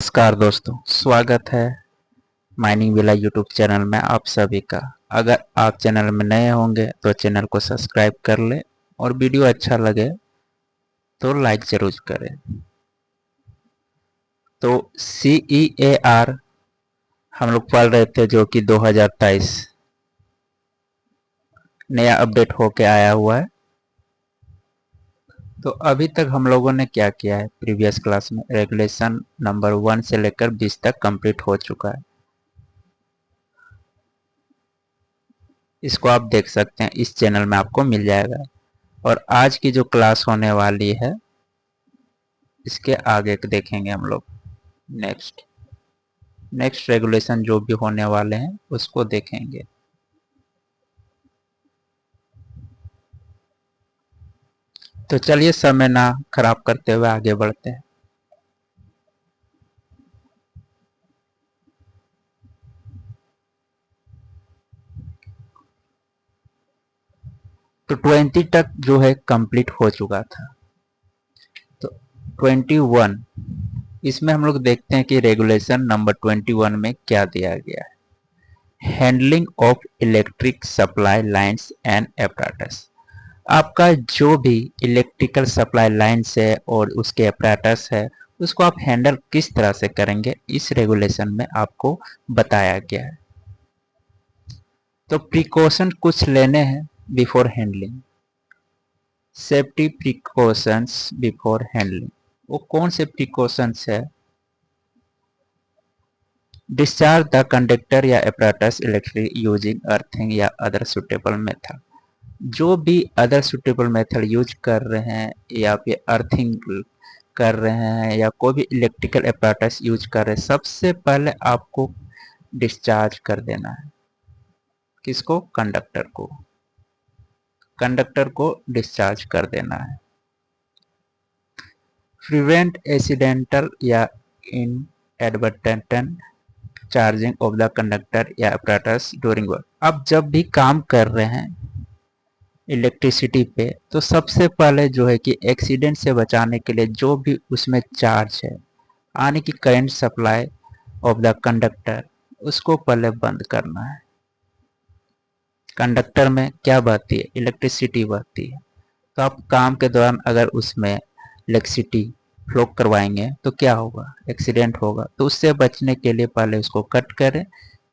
नमस्कार दोस्तों, स्वागत है माइनिंग विला यूट्यूब चैनल में आप सभी का। अगर आप चैनल में नए होंगे तो चैनल को सब्सक्राइब कर लें और वीडियो अच्छा लगे तो लाइक जरूर करें। तो CEAR हम लोग पढ़ रहे थे, जो कि 2023 नया अपडेट होके आया हुआ है। तो अभी तक हम लोगों ने क्या किया है, प्रीवियस क्लास में रेगुलेशन नंबर 1 से लेकर 20 तक कंप्लीट हो चुका है। इसको आप देख सकते हैं, इस चैनल में आपको मिल जाएगा। और आज की जो क्लास होने वाली है, इसके आगे देखेंगे हम लोग। नेक्स्ट रेगुलेशन जो भी होने वाले हैं उसको देखेंगे। तो चलिए समय ना खराब करते हुए आगे बढ़ते हैं। तो 20 तक जो है कंप्लीट हो चुका था। तो 21 इसमें हम लोग देखते हैं कि रेगुलेशन नंबर 21 में क्या दिया गया है। Handling of electric supply lines and एपराटस। आपका जो भी इलेक्ट्रिकल सप्लाई लाइंस है और उसके एपराटस है, उसको आप हैंडल किस तरह से करेंगे, इस रेगुलेशन में आपको बताया गया है। तो प्रिकॉशन कुछ लेने हैं before handling. Safety precautions before handling, वो कौन से प्रिकॉशंस है? डिस्चार्ज द कंडक्टर या एपराटस इलेक्ट्रिक यूजिंग अर्थिंग या अदर सुटेबल मेथड। जो भी अदर सुटेबल मेथड यूज कर रहे हैं या फिर अर्थिंग कर रहे हैं या कोई भी इलेक्ट्रिकल एपराटस यूज कर रहे हैं, सबसे पहले आपको डिस्चार्ज कर देना है। किसको? कंडक्टर को डिस्चार्ज कर देना है। प्रिवेंट एक्सीडेंटल या inadvertent charging of the conductor या apparatus ड्यूरिंग वर्क। अब जब भी काम कर रहे हैं इलेक्ट्रिसिटी पे, तो सबसे पहले जो है कि एक्सीडेंट से बचाने के लिए जो भी उसमें चार्ज है, यानी कि current supply of the conductor, उसको पहले बंद करना है। कंडक्टर में क्या बहती है? इलेक्ट्रिसिटी बहती है। तो आप काम के दौरान अगर उसमें इलेक्ट्रिसिटी फ्लो करवाएंगे तो क्या होगा? एक्सीडेंट होगा। तो उससे बचने के लिए पहले उसको कट करें,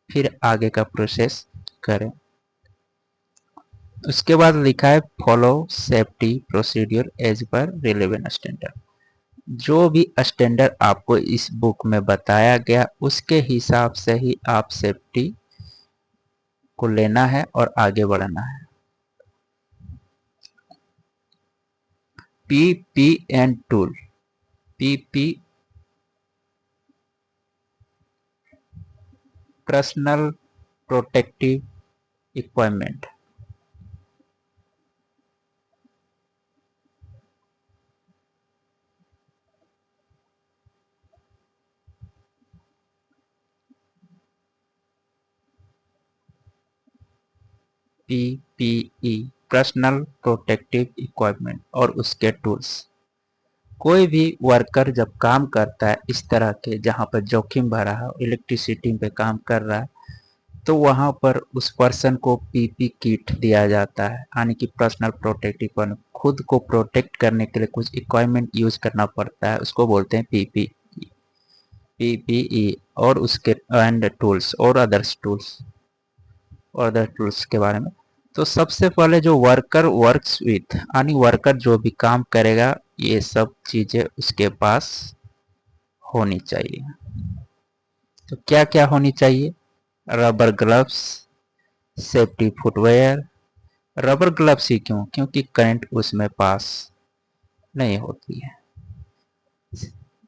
फिर आगे का प्रोसेस करें। उसके बाद लिखा है follow safety procedure as per relevant standard. जो भी स्टैंडर्ड आपको इस बुक में बताया गया, उसके हिसाब से ही आप सेफ्टी को लेना है और आगे बढ़ना है। PP and tool. PP personal protective equipment. PPE personal protective equipment और उसके टूल्स। कोई भी वर्कर जब काम करता है इस तरह के, जहां पर जोखिम भरा है, इलेक्ट्रिसिटी पे काम कर रहा है, तो वहां पर उस पर्सन को पीपी किट दिया जाता है, यानी कि पर्सनल प्रोटेक्टिव इक्विपमेंट। खुद को प्रोटेक्ट करने के लिए कुछ इक्विपमेंट यूज करना पड़ता है, उसको बोलते हैं पीपीई। और उसके एंड टूल्स और अदर टूल्स के बारे में। तो सबसे पहले जो वर्कर वर्क्स विथ, यानी वर्कर जो भी काम करेगा, ये सब चीजें उसके पास होनी चाहिए। तो क्या क्या होनी चाहिए? Rubber gloves, safety footwear. Rubber gloves ही क्यों? क्योंकि करंट उसमें पास नहीं होती है।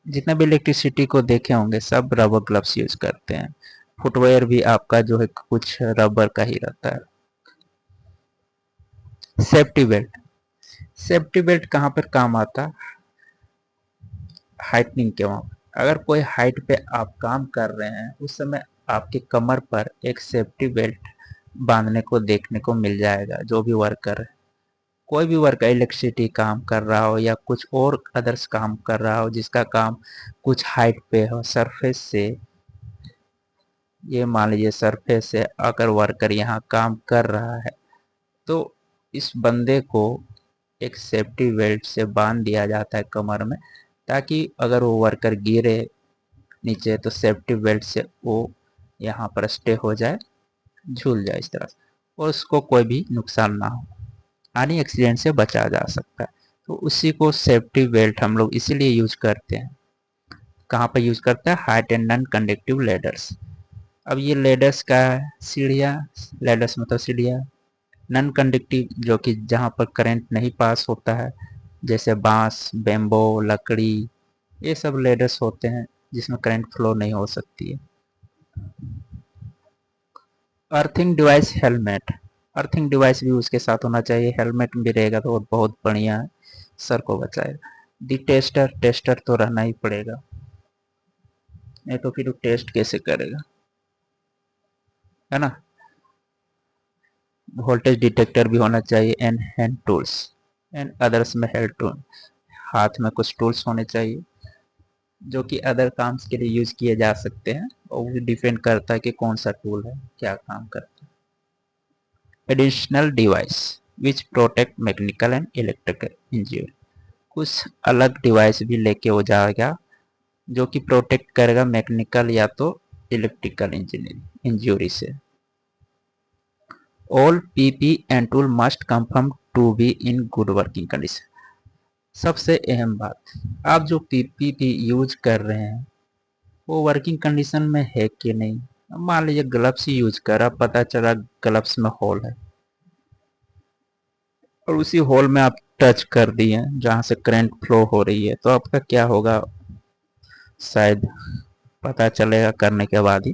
जितने भी इलेक्ट्रिसिटी को देखे होंगे सब रबर ग्लव्स यूज करते हैं। फुटवेयर भी आपका जो है कुछ रबर का ही रहता है। Safety belt. सेफ्टी बेल्ट कहाँ पर काम आता? हाइटनिंग के वहाँ। अगर कोई हाइट पे आप काम कर रहे हैं, उस समय आपके कमर पर एक सेफ्टी बेल्ट बांधने को देखने को मिल जाएगा, जो भी वर्कर है। कोई भी वर्कर इलेक्ट्रिसिटी काम कर रहा हो या कुछ और अदर्स काम कर रहा हो जिसका काम कुछ हाइट पे हो सरफेस से, ये मान लीजिए सरफेस से अगर वर्कर यहाँ काम कर रहा है तो इस बंदे को एक सेफ्टी बेल्ट से बांध दिया जाता है कमर में, ताकि अगर वो वर्कर गिरे नीचे तो सेफ्टी बेल्ट से वो यहाँ पर स्टे हो जाए, झूल जाए इस तरह से, और उसको कोई भी नुकसान ना हो, यानी एक्सीडेंट से बचा जा सकता है। तो उसी को सेफ्टी बेल्ट हम लोग इसीलिए यूज करते हैं। कहाँ पर यूज करते हैं? Height and non conductive ladders. अब ये लेडर्स का है सीढ़ियाँ, लेडर्स मतलब सीढ़ियाँ। नॉन कंडक्टिव जो कि जहाँ पर करंट नहीं पास होता है, जैसे बांस, बेम्बो, लकड़ी, ये सब लेडर्स होते हैं जिसमें करंट फ्लो नहीं हो सकती है। Earthing device, helmet. Earthing device भी उसके साथ होना चाहिए, हेलमेट भी रहेगा तो बहुत बढ़िया है, सर को बचाएगा। दी टेस्टर, टेस्टर तो रहना ही पड़ेगा, नहीं तो फिर वो टेस्ट कैसे करेगा, है ना। वोल्टेज डिटेक्टर भी होना चाहिए। And hand tools and others में हेल्ड टूल, हाथ में कुछ टूल्स होने चाहिए जो कि अदर काम्स के लिए यूज किए जा सकते हैं, और वो डिपेंड करता है कि कौन सा टूल है क्या काम करता है। Additional device which protect mechanical and electrical injury, कुछ अलग डिवाइस भी लेके हो जाएगा जो कि प्रोटेक्ट करेगा मैकेनिकल या तो इलेक्ट्रिकल इंजरी से। All PP and tool must confirm to be in good working condition. सबसे अहम बात, आप जो पीपीपी यूज कर रहे हैं वो वर्किंग कंडीशन में है कि नहीं। मान लीजिए ग्लव्स ही यूज करा, पता चला ग्लव्स में होल है और उसी होल में आप टच कर दिए जहां से करंट फ्लो हो रही है, तो आपका क्या होगा शायद पता चलेगा करने के बाद ही।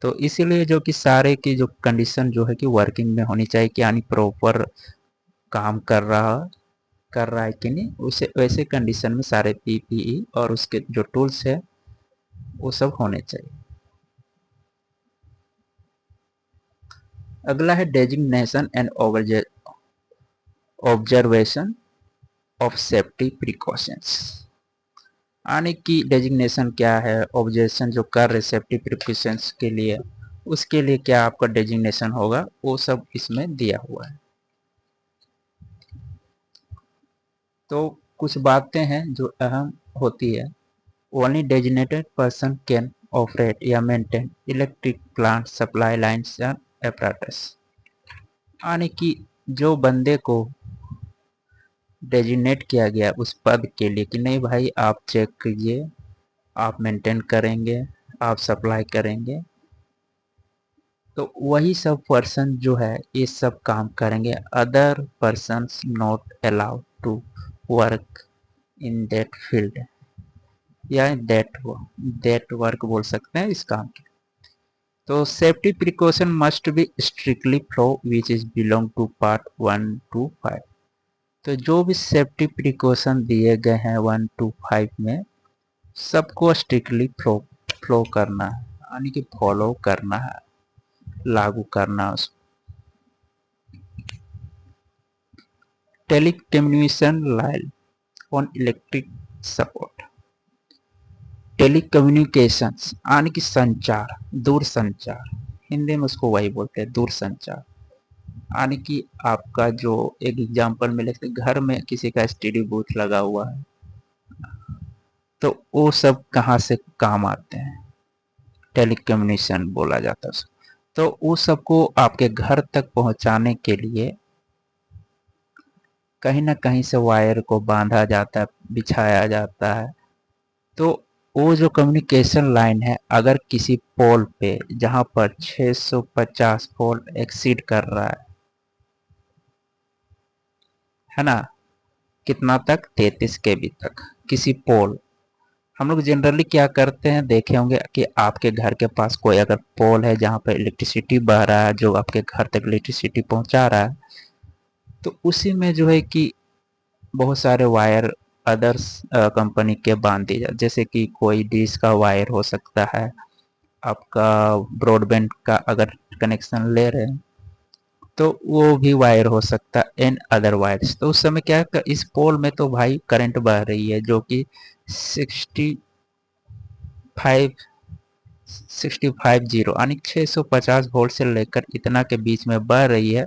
तो इसीलिए जो कि सारे की जो कंडीशन जो है कि वर्किंग में होनी चाहिए कि यानी प्रॉपर काम कर रहा है कि नहीं, उसे वैसे कंडीशन में सारे पीपीई और उसके जो टूल्स है वो सब होने चाहिए। अगला है designation and observation of safety precautions, यानी कि डेजिग्नेशन क्या है, ऑब्जर्वेशन जो कर रहे सेफ्टी प्रिकॉशंस के लिए, उसके लिए क्या आपका डेजिग्नेशन होगा, वो सब इसमें दिया हुआ है। तो कुछ बातें हैं जो अहम होती है। Only designated person can operate या maintain electric plant supply lines and apparatus, यानी कि जो बंदे को डेजिग्नेट किया गया उस पद के लिए कि नहीं भाई आप चेक कीजिए, आप मेंटेन करेंगे, आप सप्लाई करेंगे, तो वही सब पर्सन जो है ये सब काम करेंगे। Other person not allowed to work in that field, या दैट वर्क बोल सकते हैं इस काम के। तो safety precaution must be strictly follow which is belong to part 1 to 5। तो जो भी सेफ्टी प्रिकॉशन दिए गए हैं 1 to 5 में, सबको स्ट्रिक्टली फ्लो करना है, यानी कि फॉलो करना है, लागू करना उसको। Telecommunication line on electric support, telecommunications यानी कि संचार, दूर संचार, हिंदी में उसको वही बोलते हैं दूर संचार, यानी कि आपका जो एक एग्जांपल में लेते घर में किसी का स्टडी बूथ लगा हुआ है, तो वो सब कहाँ से काम आते हैं, टेलीकम्युनिकेशन बोला जाता है उसको। तो वो सबको आपके घर तक पहुंचाने के लिए कहीं ना कहीं से वायर को बांधा जाता है, बिछाया जाता है। तो वो जो कम्युनिकेशन लाइन है अगर किसी पोल पे जहां पर 650 वोल्ट एक्सीड कर रहा है ना, कितना तक, 33 केवी तक किसी पोल, हम लोग जनरली क्या करते हैं देखे होंगे कि आपके घर के पास कोई अगर पोल है जहां पर इलेक्ट्रिसिटी बह रहा है जो आपके घर तक इलेक्ट्रिसिटी पहुंचा रहा है, तो उसी में जो है कि बहुत सारे वायर अदर्स कंपनी के बांध दिए जाते, जैसे कि कोई डिश का वायर हो सकता है, आपका ब्रॉडबैंड का अगर कनेक्शन ले रहे हैं तो वो भी वायर हो सकता है एंड अदर वायर्स। तो उस समय क्या, इस पोल में तो भाई करंट बह रही है जो कि 65 650 यानी 650 वोल्ट से लेकर इतना के बीच में बह रही है।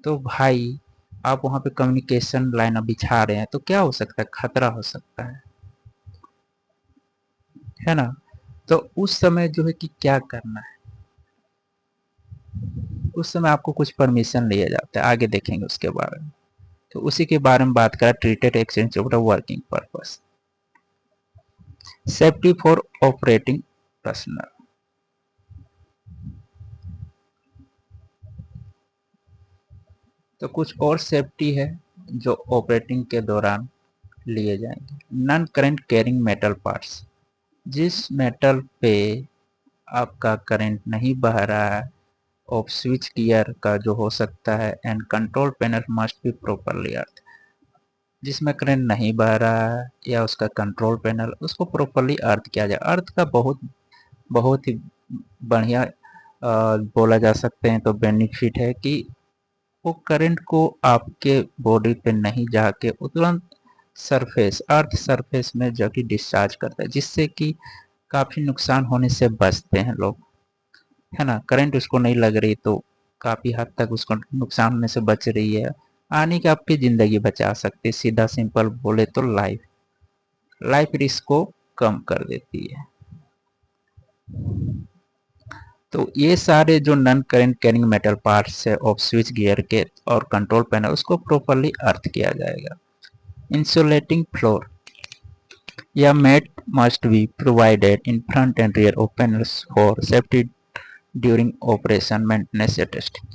तो भाई आप वहां पे कम्युनिकेशन लाइन बिछा रहे हैं तो क्या हो सकता है, खतरा हो सकता है ना। तो उस समय जो है कि क्या करना है, उस समय आपको कुछ परमिशन लिए जाते हैं, आगे देखेंगे उसके बारे में। तो उसी के बारे में बात करें, treated exchange of the working purpose, safety for operating personal. तो कुछ और सेफ्टी है जो ऑपरेटिंग के दौरान लिए जाएंगे। Non current carrying metal parts, जिस मेटल पे आपका करंट नहीं बह रहा है, ऑफ स्विच गियर का जो हो सकता है, and control panel must be properly अर्थ, जिसमें करंट नहीं बह रहा है या उसका कंट्रोल पैनल, उसको प्रॉपरली अर्थ किया जाए। अर्थ का बहुत बहुत ही बढ़िया बोला जा सकते हैं तो बेनिफिट है कि वो करंट को आपके बॉडी पे नहीं जाके तुरंत सरफेस, अर्थ सरफेस में जाके डिस्चार्ज करता है, जिससे कि काफी नुकसान होने से बचते हैं लोग, है ना। करंट उसको नहीं लग रही तो काफी हद तक उसको नुकसान होने से बच रही है, आने की आपकी जिंदगी बचा सकती है। सीधा सिंपल बोले तो लाइफ लाइफ रिस्क को कम कर देती है। तो ये सारे जो non current carrying metal parts है ऑफ स्विच गियर के और कंट्रोल पैनल, उसको प्रॉपरली अर्थ किया जाएगा। इंसुलेटिंग फ्लोर या mat must be provided in front and rear of panels for safety during operation maintenance या टेस्टिंग।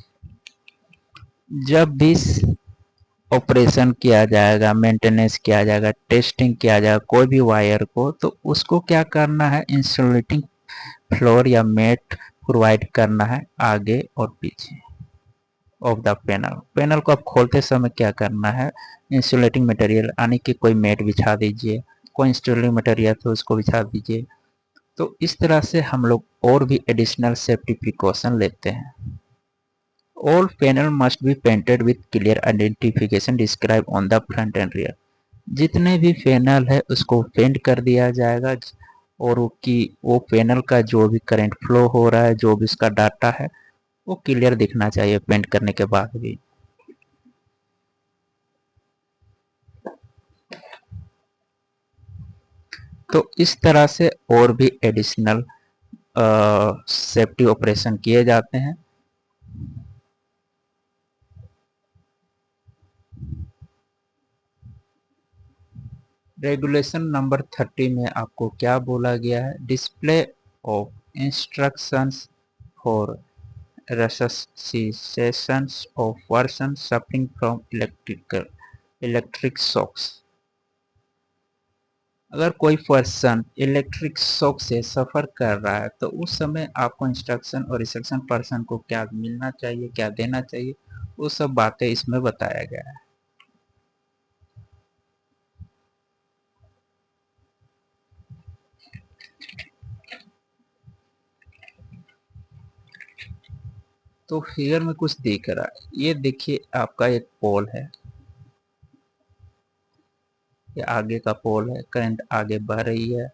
जब भी ऑपरेशन किया जाएगा, मेंटेनेंस किया जाएगा, टेस्टिंग किया जाएगा कोई भी वायर को, तो उसको क्या करना है, इंसुलेटिंग फ्लोर या मैट प्रोवाइड करना है आगे और पीछे ऑफ द पैनल। पैनल को आप खोलते समय क्या करना है, इंसुलेटिंग मटेरियल यानी कि कोई मैट बिछा दीजिए, कोई इंसुलेटिंग मटेरियल तो उसको बिछा दीजिए। तो इस तरह से हम लोग और भी एडिशनल सेफ्टी प्रिकॉशन लेते हैं। All panel must be painted with clear identification describe on the front and rear. जितने भी पैनल है उसको पेंट कर दिया जाएगा, और कि वो पैनल का जो भी करंट फ्लो हो रहा है, जो भी उसका डाटा है, वो क्लियर दिखना चाहिए पेंट करने के बाद भी। तो इस तरह से और भी एडिशनल सेफ्टी ऑपरेशन किए जाते हैं। रेगुलेशन नंबर 30 में आपको क्या बोला गया है, display of instructions for resuscitations of person suffering from electric shocks। अगर कोई पर्सन इलेक्ट्रिक शॉक से सफर कर रहा है तो उस समय आपको इंस्ट्रक्शन और रिसेप्शन पर्सन को क्या मिलना चाहिए, क्या देना चाहिए, वो सब बातें इसमें बताया गया है। तो फिगर में कुछ दिख रहा है, ये देखिए आपका एक पोल है, ये आगे का पोल है, करंट आगे बह रही है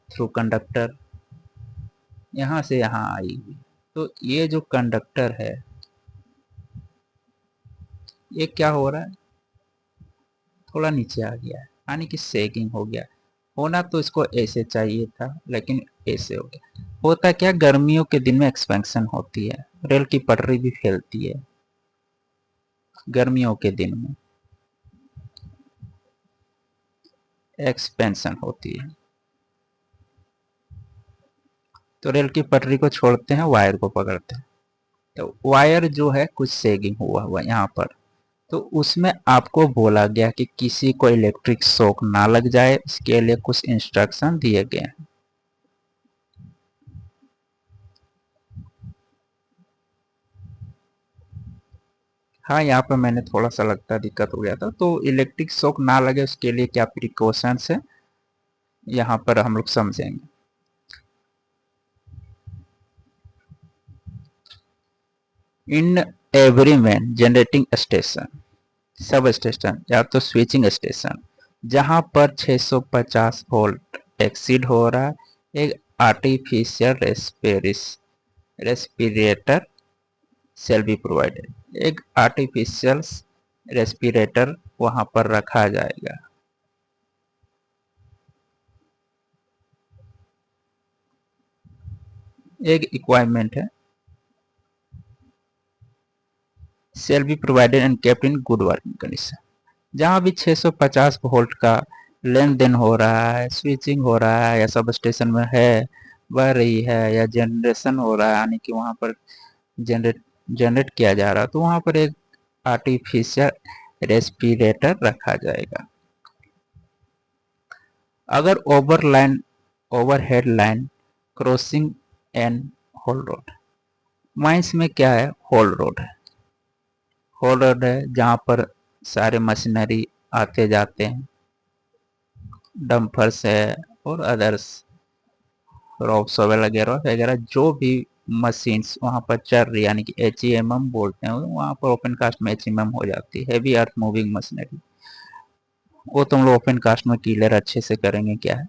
थ्रू कंडक्टर, यहाँ से यहाँ आई हुई। तो ये जो कंडक्टर है, ये क्या हो रहा है, थोड़ा नीचे आ गया है, यानी कि सेगिंग हो गया। होना तो इसको ऐसे चाहिए था, लेकिन ऐसे हो गया। होता क्या, गर्मियों के दिन में एक्सपेंशन होती है, रेल की पटरी भी फैलती है गर्मियों के दिन में, एक्सपेंशन होती है। तो रेल की पटरी को छोड़ते हैं, वायर को पकड़ते हैं, तो वायर जो है कुछ सेगिंग हुआ हुआ यहाँ पर। तो उसमें आपको बोला गया कि किसी को इलेक्ट्रिक शॉक ना लग जाए, इसके लिए कुछ इंस्ट्रक्शन दिए गए हैं। हाँ, यहाँ पे मैंने थोड़ा सा लगता है दिक्कत हो गया था। तो इलेक्ट्रिक शॉक ना लगे उसके लिए क्या प्रिकॉशंस है, यहाँ पर हम लोग समझेंगे। In every generating station, sub station या तो स्विचिंग स्टेशन जहां पर 650 वोल्ट एक्सीड हो रहा है, एक artificial respirator shall be provided, एक आर्टिफिशियल रेस्पिरेटर वहां पर रखा जाएगा। एक इक्वाइपमेंट है, shall be provided and kept in good working condition. जहां भी 650 वोल्ट का लेन देन हो रहा है, स्विचिंग हो रहा है, या सब स्टेशन में है बह रही है, या जनरेशन हो रहा है, यानी कि वहां पर जनरेट किया जा रहा है, तो वहां पर एक आर्टिफिशियल रेस्पिरेटर रखा जाएगा। अगर overhead line crossing and haul road, mines में क्या है, होल रोड है, होल रोड है जहां पर सारे मशीनरी आते जाते हैं, डंपर्स है और अदर्स रॉक्स वगैरह वगैरह जो भी मशीन्स वहां पर चल रही है, यानी कि HEMM बोलते हैं, वहां पर ओपन कास्ट में HEMM हो जाती है, हैवी अर्थ मूविंग मशीनरी। वो तुम लोग ओपन कास्ट में क्लियर अच्छे से करेंगे क्या है।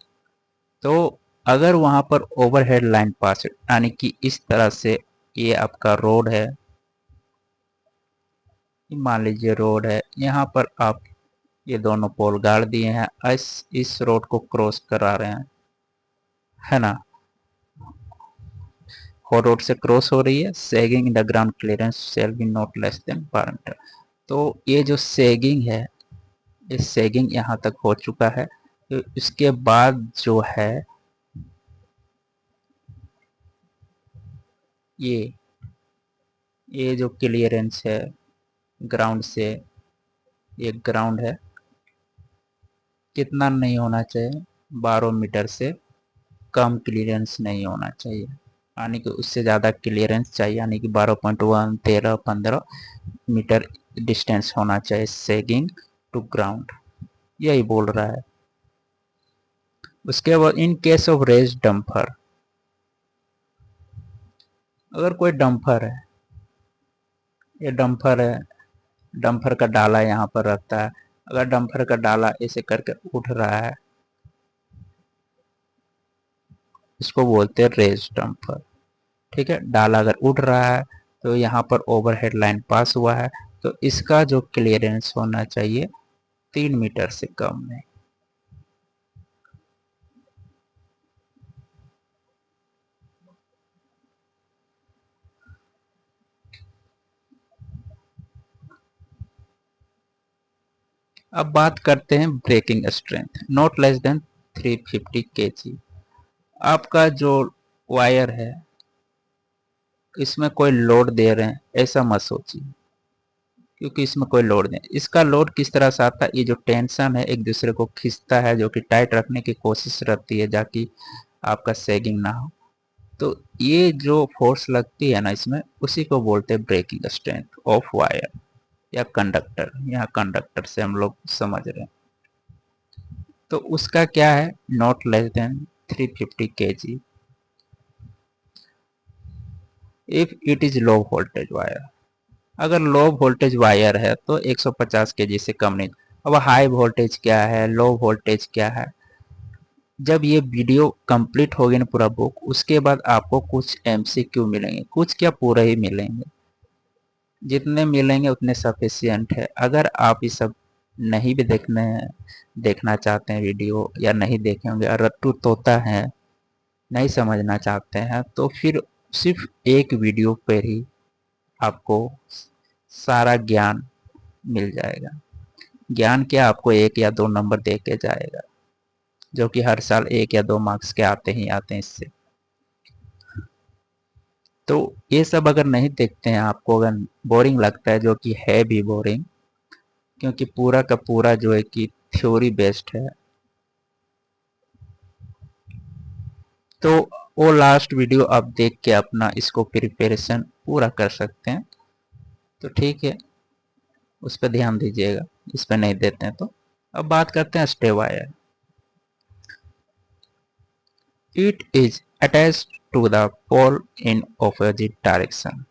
तो अगर वहां पर ओवरहेड लाइन पास, यानी कि इस तरह से ये आपका रोड है, मान लीजिए रोड है, यहाँ पर आप ये दोनों पोल गाड़ दिए हैं, इस रोड को क्रॉस करा रहे हैं, है ना, और रोड से क्रॉस हो रही है, sagging in the ground clearance shall be not less then पर। तो ये जो सेगिंग है, ये सेगिंग यहाँ तक हो चुका है, तो इसके बाद जो है ये जो क्लियरेंस है ग्राउंड से, ये ग्राउंड है, कितना नहीं होना चाहिए, 12 मीटर से कम क्लियरेंस नहीं होना चाहिए, यानी कि उससे ज़्यादा क्लियरेंस चाहिए, यानी कि 12.1 13 15 मीटर डिस्टेंस होना चाहिए सेगिंग टू ग्राउंड, यही बोल रहा है। उसके बाद in case of rear dumper, अगर कोई डंपर है, ये डंपर है, डंपर का डाला यहाँ पर रखता है, अगर डंपर का डाला ऐसे करके उठ रहा है, इसको बोलते हैं रेज डंपर। ठीक है, डाला अगर उठ रहा है तो यहाँ पर ओवरहेड लाइन पास हुआ है, तो इसका जो क्लियरेंस होना चाहिए 3 मीटर से कम में। अब बात करते हैं breaking strength, not less than 350 kg। आपका जो वायर है इसमें कोई लोड दे रहे हैं ऐसा मत सोचिए, क्योंकि इसमें कोई लोड नहीं, इसका लोड किस तरह से आता है, ये जो टेंशन है एक दूसरे को खींचता है, जो कि टाइट रखने की कोशिश रहती है ताकि आपका सेगिंग ना हो, तो ये जो फोर्स लगती है ना इसमें, उसी को बोलते हैं ब्रेकिंग स्ट्रेंथ ऑफ वायर या कंडक्टर, यहाँ कंडक्टर से हम लोग समझ रहे हैं। तो उसका क्या है, not less than 350 kg if it is low voltage wire. अगर लो वोल्टेज वायर है तो 150 kg से कम नहीं। अब हाई वोल्टेज क्या है, लो वोल्टेज क्या है, जब ये वीडियो कंप्लीट होगी ना पूरा बुक, उसके बाद आपको कुछ MCQ मिलेंगे, कुछ क्या पूरे ही मिलेंगे, जितने मिलेंगे उतने सफिशियंट है। अगर आप ये सब नहीं भी देखना चाहते हैं वीडियो, या नहीं देखे होंगे और रट्टू तोता है, नहीं समझना चाहते हैं, तो फिर सिर्फ एक वीडियो पर ही आपको सारा ज्ञान मिल जाएगा। ज्ञान क्या, आपको 1 या 2 नंबर दे के जाएगा, जो कि हर साल 1 या 2 मार्क्स के आते ही आते हैं इससे। तो ये सब अगर नहीं देखते हैं, आपको अगर बोरिंग लगता है, जो कि है भी बोरिंग, क्योंकि पूरा का पूरा जो है कि थ्योरी बेस्ड है, तो वो लास्ट वीडियो आप देख के अपना इसको प्रिपरेशन पूरा कर सकते हैं। तो ठीक है, उस पर ध्यान दीजिएगा, इस पर नहीं देते हैं तो। अब बात करते हैं stay wire. It is attached to the pole in opposite direction.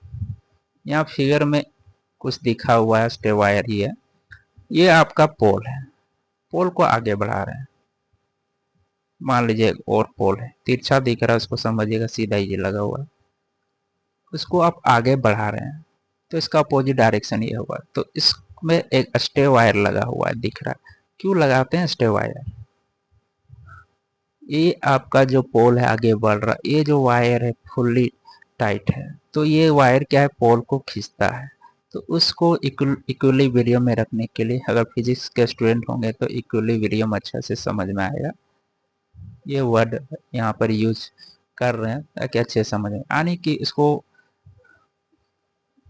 यहाँ फिगर में कुछ दिखा हुआ है, स्टे वायर ही है। ये आपका पोल है, पोल को आगे बढ़ा रहे हैं। मान लीजिए और पोल है, तिरछा दिख रहा है, उसको समझिएगा सीधा ही लगा हुआ है, उसको आप आगे बढ़ा रहे हैं तो इसका अपोजिट डायरेक्शन ये होगा। तो इसमें एक स्टे वायर लगा हुआ है, दिख रहा है। क्यों लगाते हैं स्टे वायर? ये आपका जो पोल है आगे बढ़ रहा, ये जो वायर है फुल्ली टाइट है, तो ये वायर क्या है, पोल को खींचता है। तो उसको इक्विलिब्रियम में रखने के लिए, अगर फिजिक्स के स्टूडेंट होंगे तो इक्विलिब्रियम अच्छा से समझ में आएगा। ये वर्ड यहाँ पर यूज कर रहे हैं ताकि अच्छे समझ में, यानी कि इसको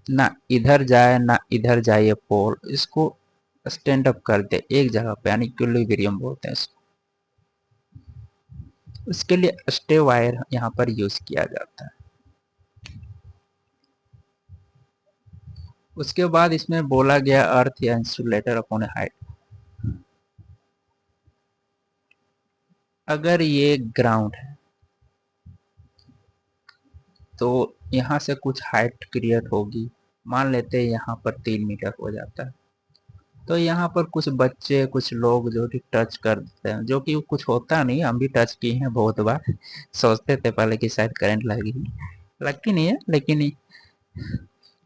ना इधर जाए ना इधर जाए, ये पोल इसको स्टैंड अप कर दे एक जगह पे, यानी इक्विलिब्रियम बोलते हैं इसको। उसके लिए स्टे वायर यहाँ पर यूज किया जाता है। उसके बाद इसमें बोला गया अर्थ या इंसुलेटर अपॉन हाइट। अगर ये ग्राउंड है तो यहाँ से कुछ हाइट क्रिएट होगी, मान लेते हैं यहाँ पर 3 मीटर हो जाता है, तो यहाँ पर कुछ बच्चे कुछ लोग जो कि टच कर देते हैं, जो कि कुछ होता नहीं, हम भी टच किए हैं बहुत बार। सोचते थे पहले कि शायद करंट लगेगी, लगती नहीं है, लेकिन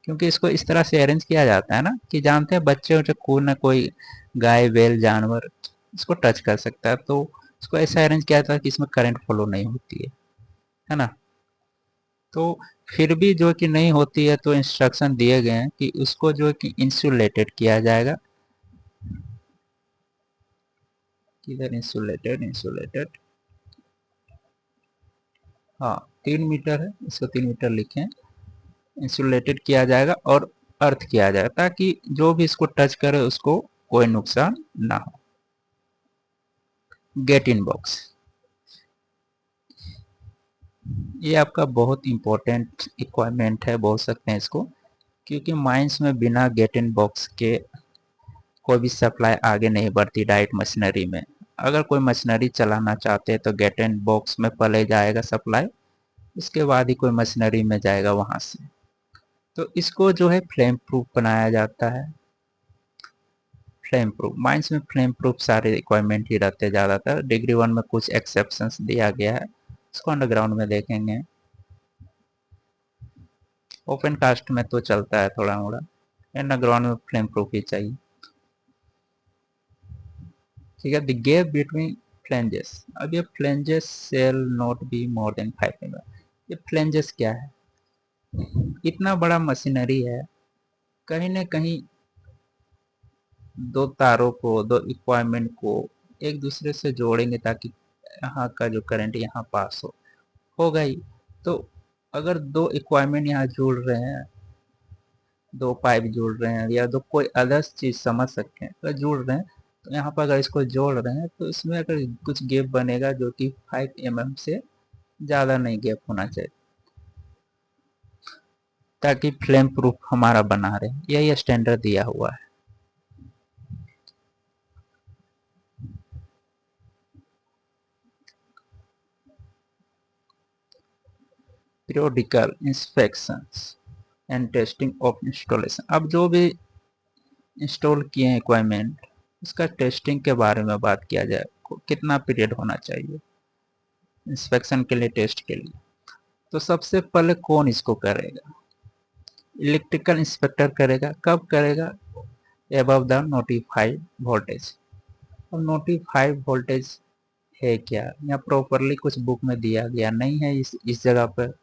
क्योंकि इसको इस तरह से अरेंज किया जाता है ना कि जानते हैं बच्चे जो कोई ना कोई गाय बैल जानवर इसको टच कर सकता है, तो इसको ऐसा अरेंज किया जाता है कि इसमें करंट फ्लो नहीं होती है ना। तो फिर भी जो कि नहीं होती है तो इंस्ट्रक्शन दिए गए हैं कि उसको जो है कि इंसुलेटेड किया जाएगा। किधर इंसुलेटेड, इंसुलेटेड, हाँ 3 मीटर है, इसको 3 मीटर लिखें। इंसुलेटेड किया जाएगा और अर्थ किया जाएगा ताकि जो भी इसको टच करे उसको कोई नुकसान ना हो। गेट इन बॉक्स, ये आपका बहुत इंपॉर्टेंट इक्विपमेंट है बोल सकते हैं इसको, क्योंकि माइंस में बिना गेट इन बॉक्स के कोई भी सप्लाई आगे नहीं बढ़ती डायरेक्ट मशीनरी में। अगर कोई मशीनरी चलाना चाहते हैं तो गेट इन बॉक्स में पहले जाएगा सप्लाई, उसके बाद ही कोई मशीनरी में जाएगा वहां से। तो इसको जो है फ्लेम प्रूफ बनाया जाता है। फ्लेम प्रूफ, माइंस में फ्लेम प्रूफ सारे रिक्वायरमेंट ही रहते हैं ज़्यादातर। डिग्री 1 में कुछ एक्सेप्शंस दिया गया है, उसको अंडरग्राउंड में देखेंगे। ओपन कास्ट में तो चलता है थोड़ा मोड़ा, अंडरग्राउंड में फ्लेम प्रूफ ही चाहिए। ठीक है, द गैप बिटवीन फ्लेंजेस, अब ये flanges shall not be more than 5 mm। ये फ्लेंजेस क्या है, इतना बड़ा मशीनरी है, कहीं ना कहीं दो तारों को, दो इक्वायरमेंट को एक दूसरे से जोड़ेंगे ताकि यहाँ का जो करंट यहाँ पास होगा ही। तो अगर दो इक्वायरमेंट यहाँ जुड़ रहे हैं, दो पाइप जुड़ रहे हैं या दो कोई अदर्स चीज समझ सकते हैं, अगर जुड़ रहे हैं तो यहाँ पर अगर इसको जोड़ रहे हैं तो इसमें अगर कुछ गैप बनेगा जो कि 5 mm से ज़्यादा नहीं गैप होना चाहिए, ताकि फ्लेम प्रूफ हमारा बना रहे। यही स्टैंडर्ड दिया हुआ है। Periodical inspections and testing of installation, अब जो भी इंस्टॉल किए हैं इक्वायरमेंट उसका टेस्टिंग के बारे में बात किया जाए, कितना पीरियड होना चाहिए इंस्पेक्शन के लिए, टेस्ट के लिए। तो सबसे पहले कौन इसको करेगा, इलेक्ट्रिकल इंस्पेक्टर करेगा। कब करेगा, एबव द नोटिफाइड वोल्टेज। अब नोटिफाइड वोल्टेज है क्या, या प्रॉपरली कुछ बुक में दिया गया नहीं है इस जगह पर,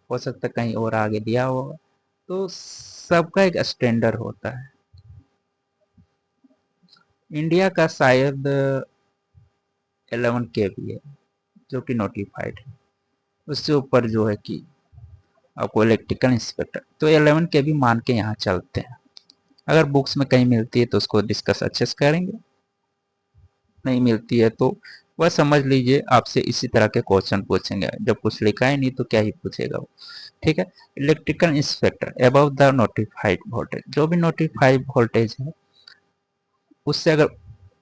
हो सकता है कहीं और आगे दिया होगा। तो सबका एक स्टैंडर्ड होता है। इंडिया का शायद 11 kV है जो कि नोटिफाइड है, उससे ऊपर जो है कि आपको इलेक्ट्रिकल इंस्पेक्टर, तो 11 kV मान के यहाँ चलते हैं। अगर बुक्स में कहीं मिलती है तो उसको डिस्कस अच्छे से करेंगे, नहीं मिलती है तो वह समझ लीजिए आपसे इसी तरह के क्वेश्चन पूछेंगे, जब कुछ लिखा है नहीं तो क्या ही पूछेगा वो। ठीक है, electrical inspector above the notified voltage, जो भी नोटिफाइड वोल्टेज है उससे अगर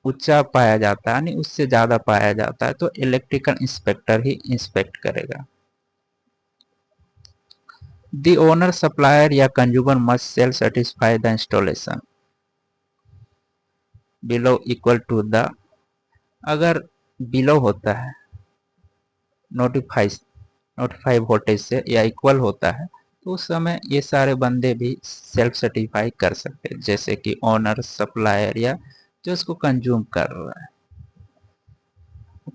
ऊंचा पाया जाता है, यानी उससे ज्यादा पाया जाता है, तो इलेक्ट्रिकल इंस्पेक्टर ही इंस्पेक्ट करेगा। द ओनर सप्लायर या consumer must self certify the installation below equal to the, अगर बिलो होता है नोटिफाई वोल्टेज से या इक्वल होता है तो उस समय ये सारे बंदे भी सेल्फ सर्टिफाई कर सकते हैं, जैसे कि ओनर सप्लायर या जो इसको कंज्यूम कर रहा है।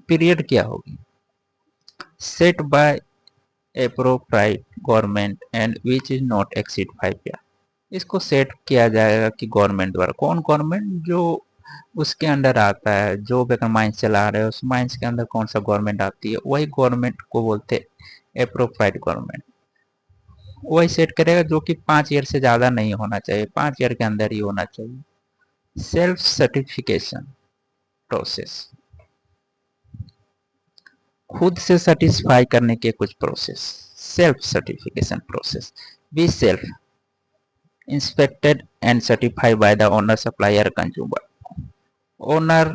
पीरियड क्या होगी, set by appropriate government and which is not exceed 5 year. इसको सेट किया जाएगा कि गवर्नमेंट द्वारा, कौन गवर्नमेंट, जो उसके अंडर आता है, जो भी माइंस चला रहे हैं उस माइंस के अंदर कौन सा गवर्नमेंट आती है वही गवर्नमेंट को बोलते हैं अप्रोप्राइट गवर्नमेंट। वही सेट करेगा जो कि 5 ईयर से ज्यादा नहीं होना चाहिए, 5 ईयर के अंदर ही होना चाहिए। सेल्फ सर्टिफिकेशन प्रोसेस, खुद से सेटिस्फाई करने के कुछ process. Self certification process be self inspected and certified by the owner supplier consumer. Owner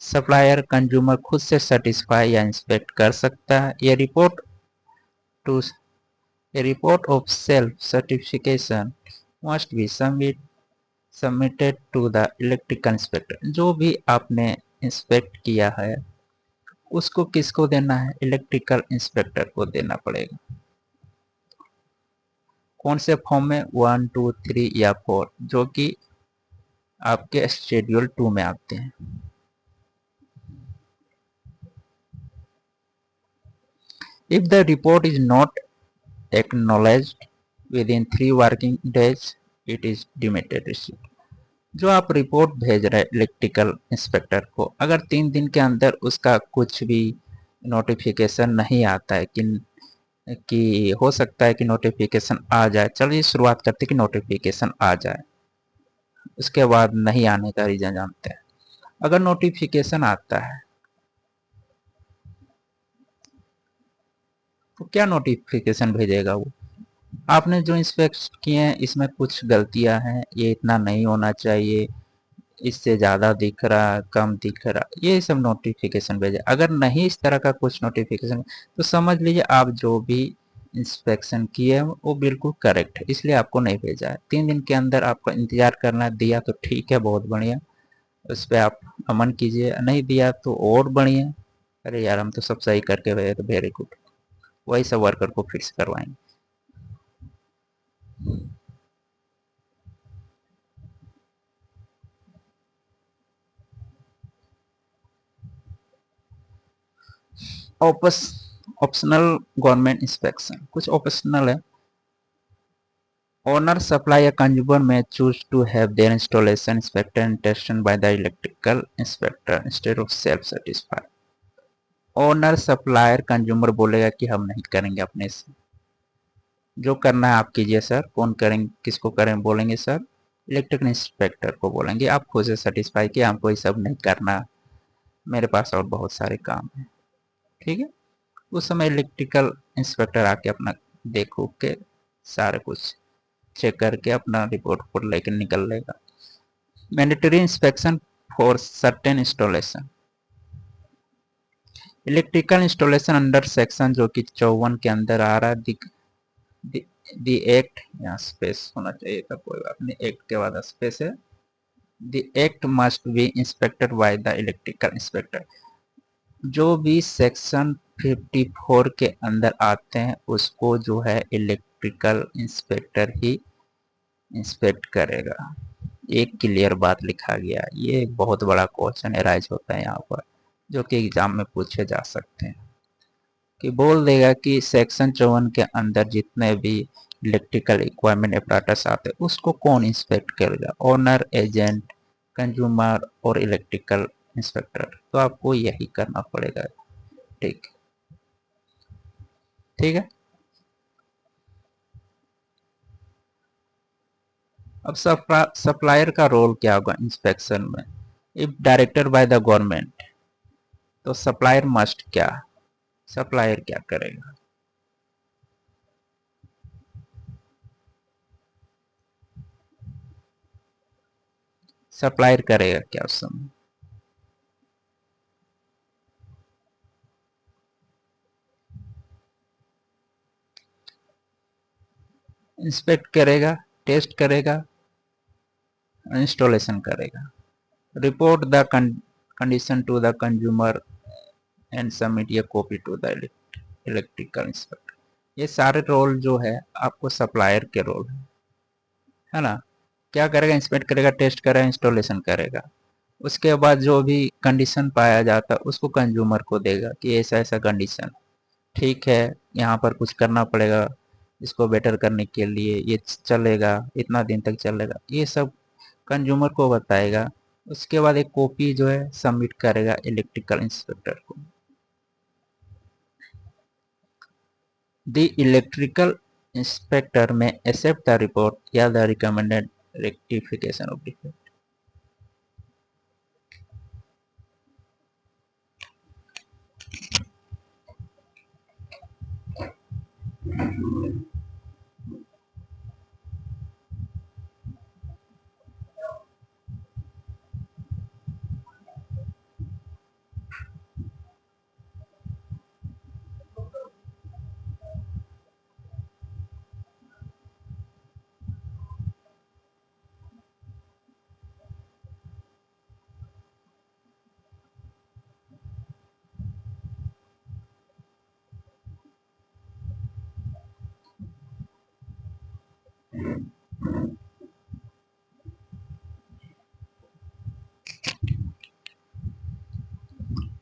supplier consumer खुद से सेटिस्फाई या इंस्पेक्ट कर सकता है। ये report to a report of self certification must be submitted to the electrical inspector. जो भी आपने इंस्पेक्ट किया है उसको किसको देना है, इलेक्ट्रिकल इंस्पेक्टर को देना पड़ेगा। कौन से फॉर्म में, 1, 2, 3 या 4, जो कि आपके शेड्यूल 2 में आते हैं। If the report is not acknowledged with in 3 working days it is डिमेटेड receipt. जो आप रिपोर्ट भेज रहे हैं इलेक्ट्रिकल इंस्पेक्टर को, अगर 3 दिन के अंदर उसका कुछ भी नोटिफिकेशन नहीं आता है कि हो सकता है कि नोटिफिकेशन आ जाए, चलिए शुरुआत करते हैं कि नोटिफिकेशन आ जाए, उसके बाद नहीं आने का रीजन जानते हैं। अगर नोटिफिकेशन आता है तो क्या नोटिफिकेशन भेजेगा वो, आपने जो इंस्पेक्ट किए हैं इसमें कुछ गलतियां हैं, ये इतना नहीं होना चाहिए, इससे ज़्यादा दिख रहा, कम दिख रहा, ये सब नोटिफिकेशन भेजे। अगर नहीं इस तरह का कुछ नोटिफिकेशन तो समझ लीजिए आप जो भी इंस्पेक्शन किए वो बिल्कुल करेक्ट है, इसलिए आपको नहीं भेजा है। 3 दिन के अंदर आपको इंतजार करना, दिया तो ठीक है, बहुत बढ़िया, उस पर आप अमन कीजिए, नहीं दिया तो और बढ़िया, अरे यार हम तो सब सही करके भेजे तो वेरी गुड, वही सब वर्कर को फिक्स करवाएंगे। ऑप्शनल गवर्नमेंट इंस्पेक्शन, कुछ ऑप्शनल है। Owner, supply, or consumer may choose to have their installation inspected and tested by the electrical inspector instead of self-satisfied. Owner supplier consumer बोलेगा कि हम नहीं करेंगे अपने से, जो करना है आप कीजिए सर। कौन करेंगे, किसको करें बोलेंगे सर, इलेक्ट्रिकल इंस्पेक्टर को बोलेंगे आप खुद से सेटिस्फाई किए, हमको ये सब नहीं करना, मेरे पास और बहुत सारे काम हैं, ठीक है। उस समय इलेक्ट्रिकल इंस्पेक्टर आके अपना देखो के सारे कुछ चेक करके अपना रिपोर्ट को लेकर निकल लेगा। Mandatory inspection for certain installation, electrical installation under section जो कि 54 के अंदर आ रहा है, दी एक्ट, यहाँ स्पेस होना चाहिए था, कोई बात नहीं, एक्ट के बाद स्पेस है। The act must be inspected by the electrical inspector. जो भी सेक्शन 54 के अंदर आते हैं उसको जो है इलेक्ट्रिकल इंस्पेक्टर ही इंस्पेक्ट करेगा। एक क्लियर बात लिखा गया, ये एक बहुत बड़ा क्वेश्चन एराइज होता है यहाँ पर, जो कि एग्जाम में पूछे जा सकते हैं, कि बोल देगा कि सेक्शन 54 के अंदर जितने भी इलेक्ट्रिकल इक्विपमेंट अपराटस आते हैं उसको कौन इंस्पेक्ट करेगा, ओनर, एजेंट, कंज्यूमर और इलेक्ट्रिकल इंस्पेक्टर। तो आपको यही करना पड़ेगा, ठीक, ठीक है। अब सप्लायर का रोल क्या होगा इंस्पेक्शन में, if directed by the government तो सप्लायर मस्ट क्या, सप्लायर क्या करेगा, सप्लायर करेगा क्या उस समय, इंस्पेक्ट करेगा, टेस्ट करेगा, इंस्टॉलेशन करेगा, report the condition to the consumer and submit a copy to the electrical inspector. ये सारे रोल जो है आपको सप्लायर के रोल है ना। क्या करेगा, इंस्पेक्ट करेगा, टेस्ट करेगा, इंस्टॉलेशन करेगा, उसके बाद जो भी कंडीशन पाया जाता है उसको कंज्यूमर को देगा कि ऐसा ऐसा कंडीशन ठीक है, यहाँ पर कुछ करना पड़ेगा, इसको बेटर करने के लिए ये चलेगा, इतना दिन तक चलेगा, ये सब कंज्यूमर को बताएगा। उसके बाद एक कॉपी जो है सबमिट करेगा इलेक्ट्रिकल इंस्पेक्टर को। द इलेक्ट्रिकल इंस्पेक्टर में एक्सेप्ट द रिपोर्ट या the recommended rectification of defect.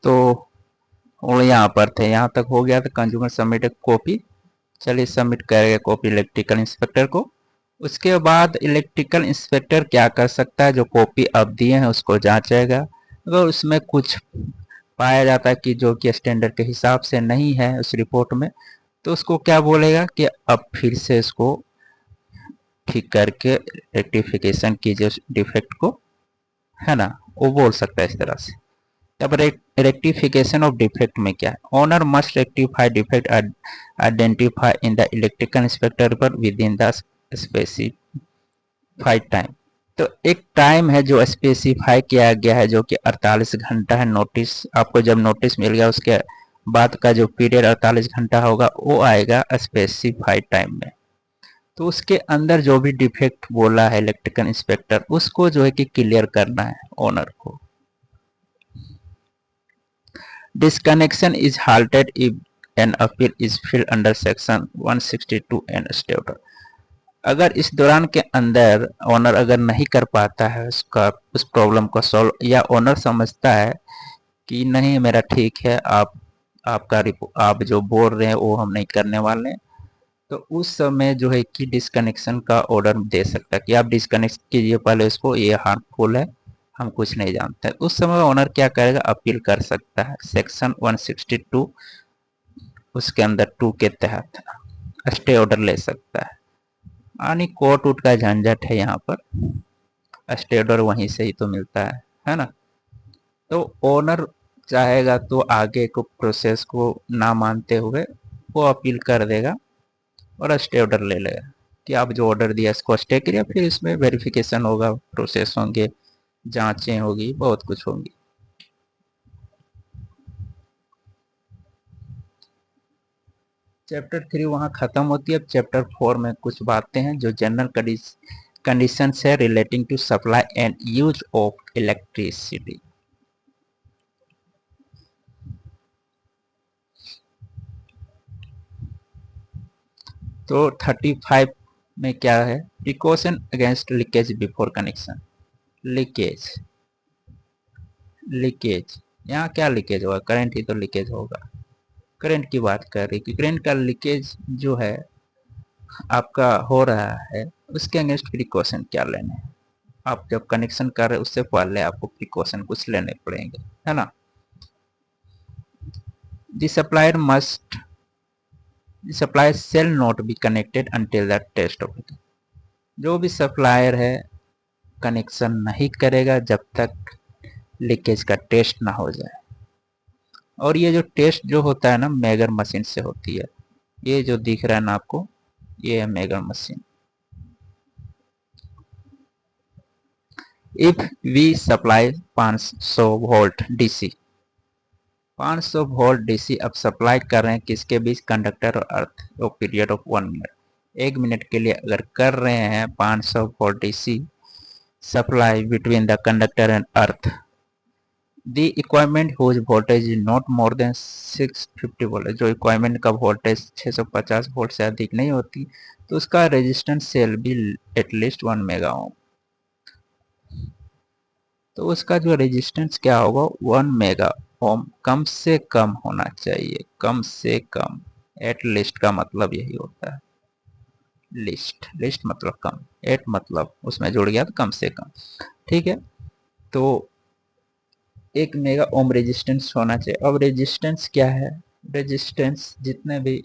तो वो यहाँ पर थे, यहाँ तक हो गया था कंज्यूमर सबमिट कॉपी। चलिए सबमिट करेगा कॉपी इलेक्ट्रिकल इंस्पेक्टर को। उसके बाद इलेक्ट्रिकल इंस्पेक्टर क्या कर सकता है, जो कॉपी अब दिए हैं उसको जांचेगा, अगर उसमें कुछ पाया जाता है कि जो कि स्टैंडर्ड के हिसाब से नहीं है उस रिपोर्ट में, तो उसको क्या बोलेगा कि अब फिर से इसको ठीक करके रेक्टिफिकेशन कीजिए उस डिफेक्ट को, है ना, वो बोल सकता है इस तरह से। अब रेक्टिफिकेशन ऑफ डिफेक्ट में क्या है, owner must rectify defect identify in the electrical inspector पर with in the specified time. तो एक टाइम है जो स्पेसिफाई किया गया है, जो कि 48 घंटा है। नोटिस आपको जब नोटिस मिल गया उसके बाद का जो पीरियड 48 घंटा होगा वो आएगा स्पेसिफाइड टाइम में। तो उसके अंदर जो भी डिफेक्ट बोला है इलेक्ट्रिकल इंस्पेक्टर, उसको जो है कि क्लियर करना है ओनर को। Disconnection is halted if an appeal is filed under section 162 and stay order। अगर इस दौरान के अंदर ओनर अगर नहीं कर पाता है उसका उस प्रॉब्लम को सॉल्व, या ओनर समझता है कि नहीं मेरा ठीक है, आप जो बोल रहे हैं वो हम नहीं करने वाले हैं, तो उस समय जो है कि डिस्कनेक्शन का ऑर्डर दे सकता है कि आप डिस्कनेक्ट कीजिए पहले इसको, ये हार्मफुल है, हम कुछ नहीं जानते। उस समय ओनर क्या करेगा, अपील कर सकता है सेक्शन 162 उसके अंदर 2 के तहत स्टे ऑर्डर ले सकता है। यानी कोर्ट उट का झंझट है यहाँ पर, स्टे ऑर्डर वहीं से ही तो मिलता है ना। तो ओनर चाहेगा तो आगे को प्रोसेस को ना मानते हुए वो अपील कर देगा और स्टे ऑर्डर ले लेगा कि आप जो ऑर्डर दिया इसको स्टे करिए, फिर इसमें वेरिफिकेशन होगा, प्रोसेस होंगे, जांचें होगी, बहुत कुछ होंगी। चैप्टर 3 वहाँ खत्म होती है। अब चैप्टर 4 में कुछ बातें हैं जो जनरल कंडीशन है relating to supply and use of electricity. तो 35 में क्या है, precaution against leakage before connection. Leakage leakage यहाँ क्या लीकेज होगा, करंट ही तो लीकेज होगा। करंट की बात कर रही कि करंट का लीकेज जो है आपका हो रहा है, उसके अगेंस्ट प्रिकॉशन क्या लेने हैं। आप जब कनेक्शन कर रहे उससे पहले आपको प्रिकॉशन कुछ लेने पड़ेंगे, है ना। The supplier must supply shall not be connected until the test of it. जो भी सप्लायर है कनेक्शन नहीं करेगा जब तक लीकेज का टेस्ट ना हो जाए। और ये जो टेस्ट जो होता है ना मेगर मशीन से होती है, ये जो दिख रहा है ना आपको, ये है megger machine. If we supply 500 volt DC, 500 volt DC अब सप्लाई कर रहे हैं किसके बीच, कंडक्टर और अर्थ, वो पीरियड ऑफ 1 मिनट। 1 मिनट के लिए अगर कर रहे हैं 500 volt DC supply between the conductor and earth, the equipment whose voltage is not more than 650 volt, जो इक्वाइपमेंट का वोल्टेज 650 वोल्ट से अधिक नहीं होती तो उसका रेजिस्टेंस सेल भी एटलीस्ट 1 मेगा ओम। तो उसका जो रेजिस्टेंस क्या होगा 1 मेगा ओम कम से कम होना चाहिए, कम से कम। एट लिस्ट का मतलब यही होता है, लिस्ट, लिस्ट मतलब कम, एट मतलब उसमें जुड़ गया तो कम से कम, ठीक है। तो 1 मेगा ओम रेजिस्टेंस होना चाहिए। अब रेजिस्टेंस क्या है, रेजिस्टेंस जितने भी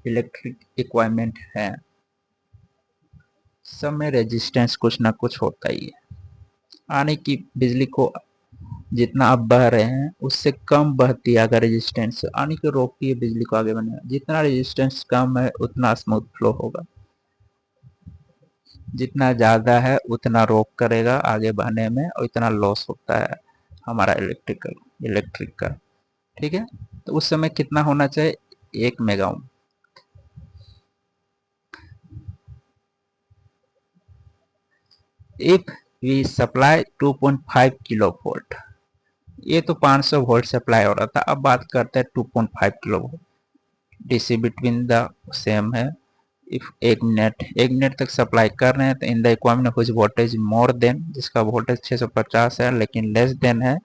इलेक्ट्रिक इक्वाइपमेंट हैं सब में रेजिस्टेंस कुछ ना कुछ होता ही है। आने की बिजली को जितना आप बह रहे हैं उससे कम बहती है अगर रेजिस्टेंस, आने की रोकती है बिजली को आगे बढ़ने। जितना रेजिस्टेंस कम है उतना स्मूथ फ्लो होगा, जितना ज़्यादा है उतना रोक करेगा आगे बढ़ने में और इतना लॉस होता है हमारा इलेक्ट्रिक का, ठीक है। तो उस समय कितना होना चाहिए 1 mega ohm. If we supply 2.5 kilo volt, ये तो 500 वोल्ट सप्लाई हो रहा था, अब बात करते हैं 2.5 kilo volt DC between the same है। इफ 1 मिनट तक सप्लाई कर रहे हैं तो इन द इक्वाइपमेंट कुछ वोल्टेज मोर देन, जिसका वोल्टेज 650 है लेकिन लेस देन है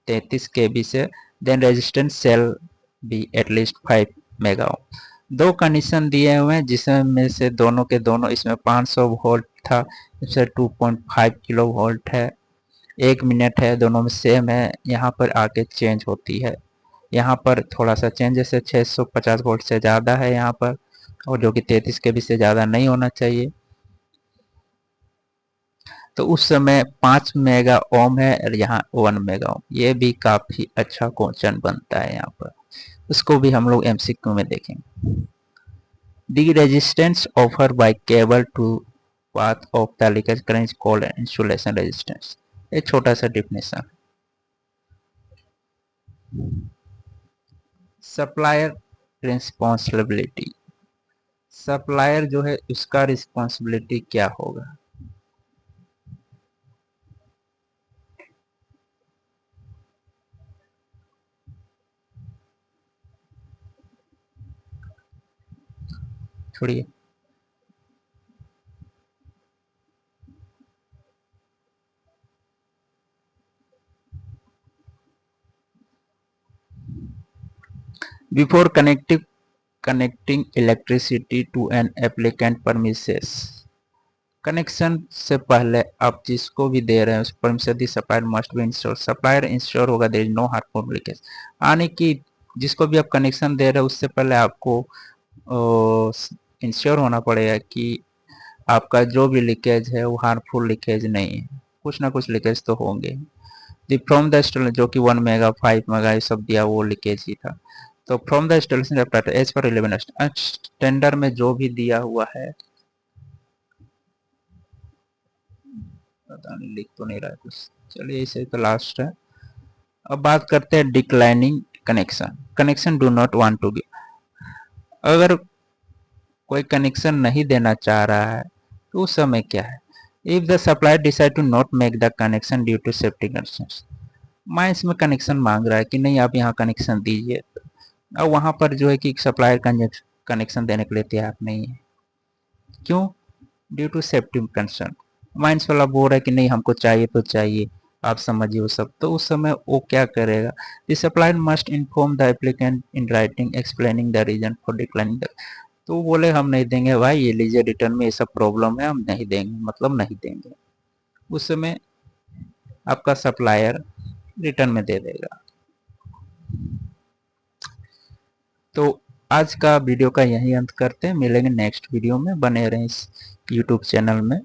33 केबी से, देन रेजिस्टेंस सेल भी एटलीस्ट 5 मेगा ओम। दो कंडीशन दिए हुए हैं जिसमें से दोनों के दोनों, इसमें 500 वोल्ट था, इसमें 2.5 किलो वोल्ट है, 1 मिनट है, दोनों में सेम है। यहाँ पर आके चेंज होती है, यहाँ पर थोड़ा सा चेंज, जैसे 650 वोल्ट से ज़्यादा है यहाँ पर, और जो कि 33 के भी से ज़्यादा नहीं होना चाहिए। तो उस समय 5 मेगा ओम है और यहाँ 1 मेगा ओम, ये भी काफ़ी अच्छा क्वेश्चन बनता है यहाँ पर, उसको भी हम लोग एमसीक्यू में देखेंगे। The resistance offer by cable to path of the leakage current called insulation resistance, एक छोटा सा डिफिनेशन। सप्लायर रिस्पॉन्सिबिलिटी, सप्लायर जो है उसका रिस्पॉन्सिबिलिटी क्या होगा, छोड़िए। Before connecting electricity to N applicant premises, connection से पहले आप जिसको भी दे रहे हैं उस permission the supplier must be ensure, supplier ensure होगा there is no harmful leakage, यानी कि जिसको भी आप कनेक्शन दे रहे हो उससे पहले आपको इंश्योर होना पड़ेगा कि आपका जो भी लीकेज है वो हार्मफुल लीकेज नहीं है, कुछ ना कुछ लीकेज तो होंगे। दी फ्रॉम द इंस्टॉलेशन जो कि 1 मेगा 5 मेगा ये सब दिया वो लीकेज ही था। तो from the installation as per 11 standard में जो भी दिया हुआ है, पता नहीं लिख तो नहीं रहा है कुछ, चलिए इसे तो लास्ट है। अब बात करते हैं declining connection, connection do not want to give, अगर कोई कनेक्शन नहीं देना चाह रहा है तो उस समय क्या है, if the supplier decide to not make the connection due to safety concerns, मैं इसमें कनेक्शन मांग रहा है कि नहीं आप यहाँ कनेक्शन दीजिए, और वहां पर जो है कि सप्लायर कनेक्शन देने के लिए तैयार नहीं है, क्यों, due to safety concern, mines वाला बोल रहा है कि नहीं हमको चाहिए तो चाहिए, आप समझिए वो सब। तो उस समय वो क्या करेगा, the supplier must inform the applicant in writing explaining the reason for declining the, तो बोले हम नहीं देंगे भाई, ये लीजिए रिटर्न में ये सब प्रॉब्लम है, हम नहीं देंगे, मतलब नहीं देंगे, उस समय आपका सप्लायर रिटर्न में दे देगा। तो आज का वीडियो का यही अंत करते हैं, मिलेंगे नेक्स्ट वीडियो में, बने रहें इस यूट्यूब चैनल में।